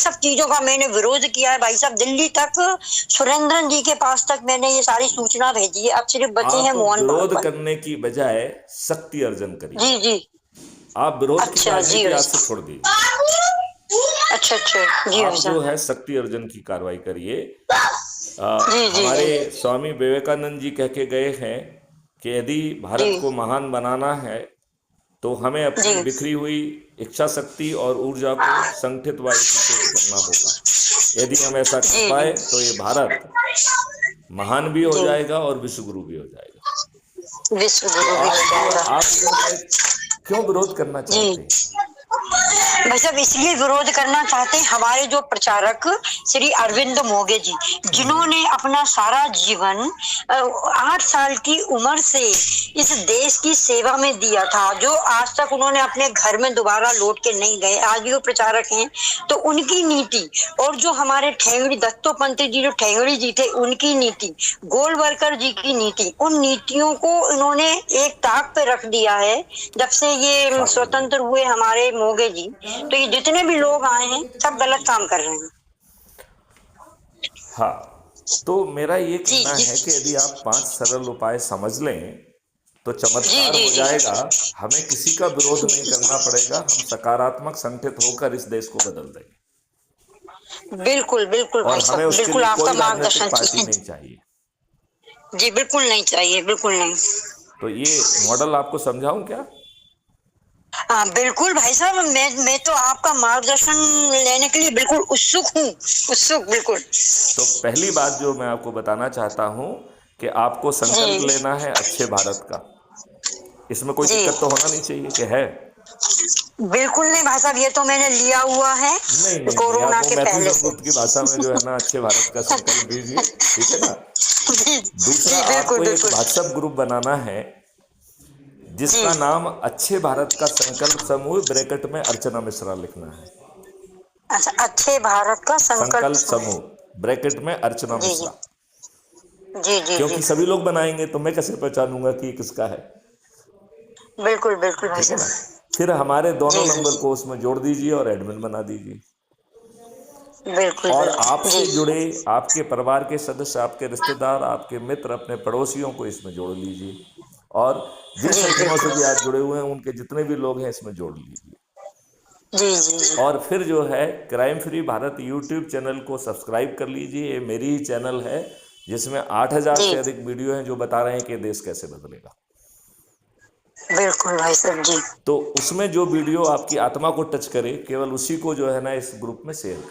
सब चीजों का मैंने विरोध किया है भाई साहब। दिल्ली तक, सुरेंद्रन जी के पास तक मैंने ये सारी सूचना भेजी है। अब सिर्फ बचे हैं आप मोहन विरोध भागवत। करने की बजाय शक्ति अर्जन करिए। जी जी। आप विरोध की अच्छा जी राजनीति भाई आज से छोड़ साहब। दीजिए। अच्छा अच्छा जी भाई आप जो साहब। है शक्ति अर्जन की कार्रवाई करिए। जी जी हमारे जी स्वामी विवेकानंद जी कह के गए हैं कि यदि जी भारत को महान बनाना है तो हमें अपनी जी बिखरी हुई इच्छा शक्ति और ऊर्जा को संगठित व एकीकृत करना होगा। यदि हम ऐसा कर जी पाए जी तो ये भारत महान भी हो जी। जाएगा और विश्वगुरु भी हो जाएगा। विश्व तो गुरु भी हो जाएगा। आप जो है क्यों विरोध करना चाहते जी हैं? भाई साहब, इसलिए विरोध करना चाहते हैं हमारे जो प्रचारक श्री अरविंद मोगे जी, जिन्होंने अपना सारा जीवन 8 साल की उम्र से इस देश की सेवा में दिया था, जो आज तक उन्होंने अपने घर में दोबारा लौट के नहीं गए, आज भी वो प्रचारक हैं। तो उनकी नीति और जो हमारे ठेंगड़ी दत्तोपंत जी, जो ठेंगड़ी जी थे, उनकी नीति, गोलवलकर जी की नीति, उन नीतियों को इन्होंने एक ताक पे रख दिया है। जब से ये स्वतंत्र हुए हमारे मोगे जी, तो ये जितने भी लोग आए हैं सब गलत काम कर रहे हैं। हाँ, तो मेरा ये जी कहना जी है कि यदि आप 5 सरल उपाय समझ लें तो जी चमत्कार जी हो जी जाएगा। हमें किसी का विरोध नहीं करना पड़ेगा। हम सकारात्मक संगठित होकर इस देश को बदल देंगे। बिल्कुल बिल्कुल और भाई हमें साहब, उसके बिल्कुल लिए आपका कोई मार्गदर्शन राजनीतिक पार्टी चाहिए। नहीं चाहिए। जी बिल्कुल नहीं चाहिए, बिल्कुल नहीं। तो ये मॉडल आपको समझाऊं क्या? हाँ बिल्कुल भाई साहब, मैं तो आपका मार्गदर्शन लेने के लिए बिल्कुल उत्सुक हूँ, उत्सुक बिल्कुल। तो पहली बात जो मैं आपको बताना चाहता हूं कि आपको संकल्प जी लेना है अच्छे भारत का। इसमें कोई जी दिक्कत तो होना नहीं चाहिए कि है? बिल्कुल नहीं भाई साहब, ये तो मैंने लिया हुआ है नहीं नहीं नहीं, आप कोरोना वो के मैथिली पहले से। संस्कृत की भाषा में जो है ना अच्छे भारत का संकल्प दीजिए, ठीक है ना। जी दूसरा, जी बिल्कुल आपको एक बिल्कुल। व्हाट्सएप ग्रुप बनाना है जी जिसका नाम अच्छे भारत का संकल्प समूह ब्रैकेट में अर्चना मिश्रा लिखना है। अच्छा, अच्छे भारत का संकल्प संकल्प समूह ब्रैकेट में अर्चना जी जी मिश्रा। जी जी जी क्योंकि सभी लोग बनाएंगे तो मैं कैसे पहचानूंगा कि ये किसका है? बिल्कुल बिल्कुल भाई ठीक है ना। साहब। फिर हमारे दोनों जी जी नंबर को उसमें जोड़ दीजिए और एडमिन बना दीजिए। बिल्कुल और बिल्कुल जी आपसे जुड़े आपके परिवार के सदस्य, आपके रिश्तेदार, आपके मित्र, अपने पड़ोसियों को इसमें जोड़ लीजिए। और जिन जी संगठनों से बिल्कुल भी आप जुड़े हुए हैं उनके जितने भी लोग हैं इसमें जोड़ लीजिए। जी जी जी और फिर जो है crime free Bharat YouTube channel को सब्सक्राइब कर लीजिए। ये मेरी ही चैनल है जिसमें 8000 जी से अधिक वीडियो हैं जो बता रहे हैं कि देश कैसे बदलेगा। बिल्कुल भाई साहब जी। तो उसमें जो वीडियो आपकी आत्मा को टच करे केवल उसी को जो है ना इस ग्रुप में शेयर